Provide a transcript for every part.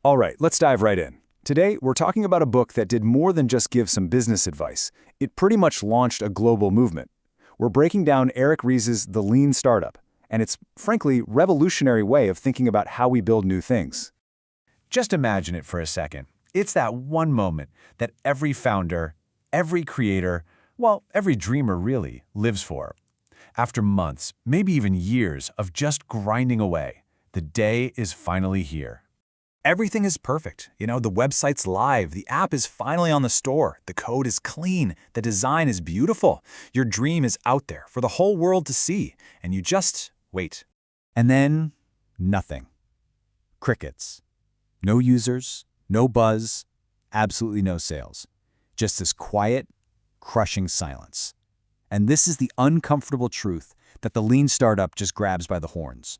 All right, let's dive right in. Today, we're talking about a book that did more than just give some business advice. It pretty much launched a global movement. We're breaking down Eric Ries' The Lean Startup, and its, frankly, revolutionary way of thinking about how we build new things. Just imagine it for a second. It's that one moment that every founder, every creator, well, every dreamer really lives for. After months, maybe even years of just grinding away, the day is finally here. Everything is perfect. The website's live, the app is finally on the store, the code is clean, the design is beautiful. Your dream is out there for the whole world to see, and you just wait. And then, nothing. Crickets. No users, no buzz, absolutely no sales. Just this quiet, crushing silence. And this is the uncomfortable truth that the lean startup just grabs by the horns.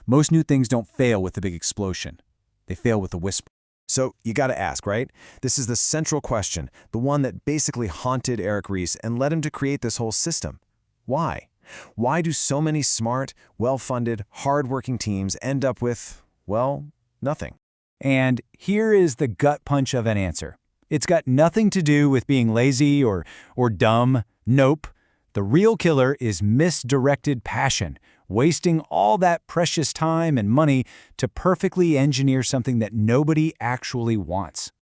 Most new things don't fail with a big explosion. They fail with a whisper. So you got to ask, right? This is the central question, the one that basically haunted Eric Ries and led him to create this whole system. Why? Why do so many smart, well-funded, hard-working teams end up with, well, nothing? And here is the gut punch of an answer. It's got nothing to do with being lazy or dumb. Nope. The real killer is misdirected passion, wasting all that precious time and money to perfectly engineer something that nobody actually wants.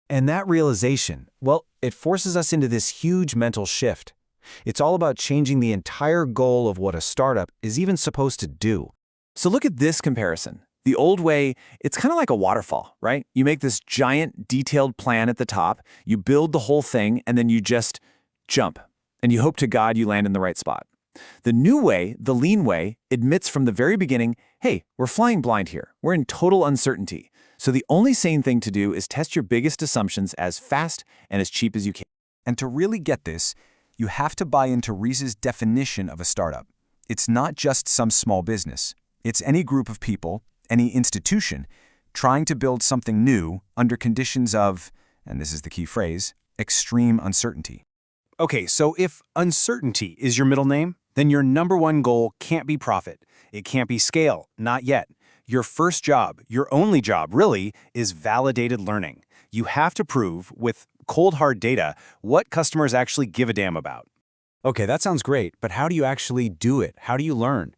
And that realization, well, it forces us into this huge mental shift. It's all about changing the entire goal of what a startup is even supposed to do. So look at this comparison. The old way, it's kind of like a waterfall, right? You make this giant, detailed plan at the top, you build the whole thing, and then you just jump. And you hope to God you land in the right spot. The new way, the lean way, admits from the very beginning, hey, we're flying blind here. We're in total uncertainty. So the only sane thing to do is test your biggest assumptions as fast and as cheap as you can. And to really get this, you have to buy into Ries's definition of a startup. It's not just some small business. It's any group of people, any institution, trying to build something new under conditions of, and this is the key phrase, extreme uncertainty. Okay, so if uncertainty is your middle name, then your number one goal can't be profit. It can't be scale, not yet. Your first job, your only job really, is validated learning. You have to prove, with cold hard data, what customers actually give a damn about. Okay, that sounds great, but how do you actually do it? How do you learn?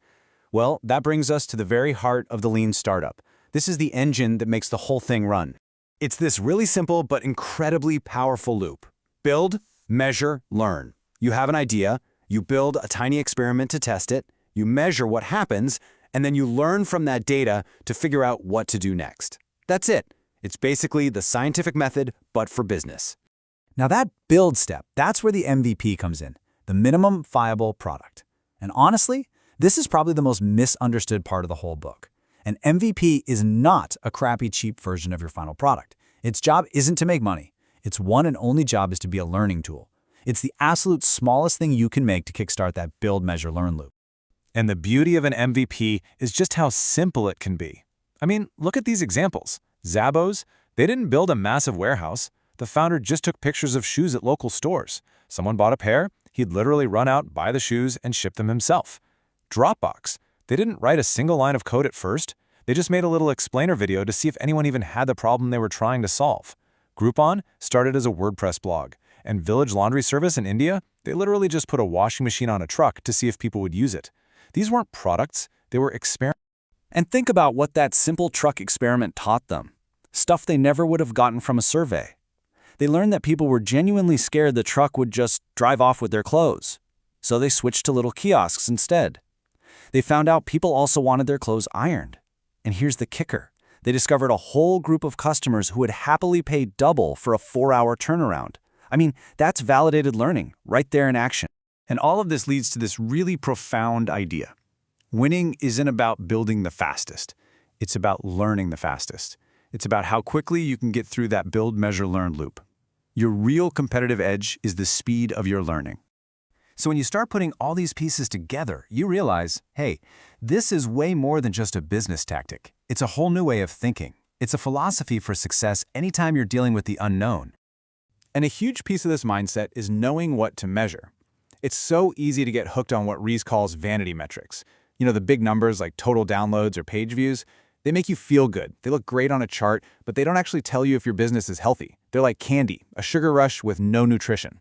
Well, that brings us to the very heart of the lean startup. This is the engine that makes the whole thing run. It's this really simple but incredibly powerful loop. Build, measure, learn. You have an idea, you build a tiny experiment to test it, you measure what happens, and then you learn from that data to figure out what to do next. That's it. It's basically the scientific method, but for business. Now that build step, that's where the MVP comes in, the minimum viable product. And honestly, this is probably the most misunderstood part of the whole book. An MVP is not a crappy, cheap version of your final product. Its job isn't to make money. Its one and only job is to be a learning tool. It's the absolute smallest thing you can make to kickstart that build, measure, learn loop. And the beauty of an MVP is just how simple it can be. I mean, look at these examples. Zappos, they didn't build a massive warehouse. The founder just took pictures of shoes at local stores. Someone bought a pair, he'd literally run out, buy the shoes, and ship them himself. Dropbox, they didn't write a single line of code at first. They just made a little explainer video to see if anyone even had the problem they were trying to solve. Groupon started as a WordPress blog, and Village Laundry Service in India, they literally just put a washing machine on a truck to see if people would use it. These weren't products, they were experiments. And think about what that simple truck experiment taught them. Stuff they never would have gotten from a survey. They learned that people were genuinely scared the truck would just drive off with their clothes. So they switched to little kiosks instead. They found out people also wanted their clothes ironed. And here's the kicker. They discovered a whole group of customers who would happily pay double for a 4-hour turnaround. I mean, that's validated learning, right there in action. And all of this leads to this really profound idea. Winning isn't about building the fastest. It's about learning the fastest. It's about how quickly you can get through that build, measure, learn loop. Your real competitive edge is the speed of your learning. So when you start putting all these pieces together, you realize, hey, this is way more than just a business tactic. It's a whole new way of thinking. It's a philosophy for success anytime you're dealing with the unknown. And a huge piece of this mindset is knowing what to measure. It's so easy to get hooked on what Ries calls vanity metrics. The big numbers like total downloads or page views. They make you feel good. They look great on a chart, but they don't actually tell you if your business is healthy. They're like candy, a sugar rush with no nutrition.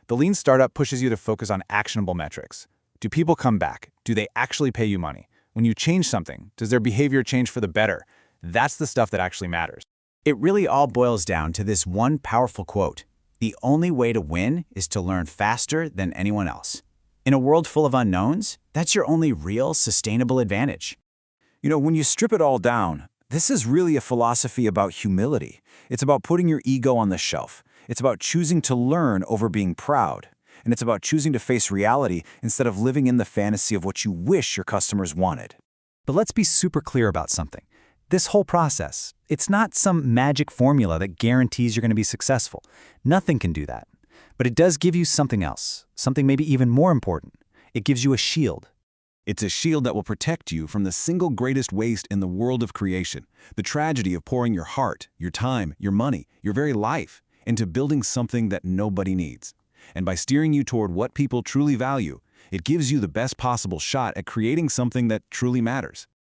The lean startup pushes you to focus on actionable metrics. Do people come back? Do they actually pay you money? When you change something, does their behavior change for the better? That's the stuff that actually matters. It really all boils down to this one powerful quote. The only way to win is to learn faster than anyone else. In a world full of unknowns, that's your only real sustainable advantage. You know, when you strip it all down, this is really a philosophy about humility. It's about putting your ego on the shelf. It's about choosing to learn over being proud. And it's about choosing to face reality instead of living in the fantasy of what you wish your customers wanted. But let's be super clear about something. This whole process, it's not some magic formula that guarantees you're going to be successful. Nothing can do that. But it does give you something else, something maybe even more important. It gives you a shield. It's a shield that will protect you from the single greatest waste in the world of creation, the tragedy of pouring your heart, your time, your money, your very life into building something that nobody needs. And by steering you toward what people truly value, it gives you the best possible shot at creating something that truly matters.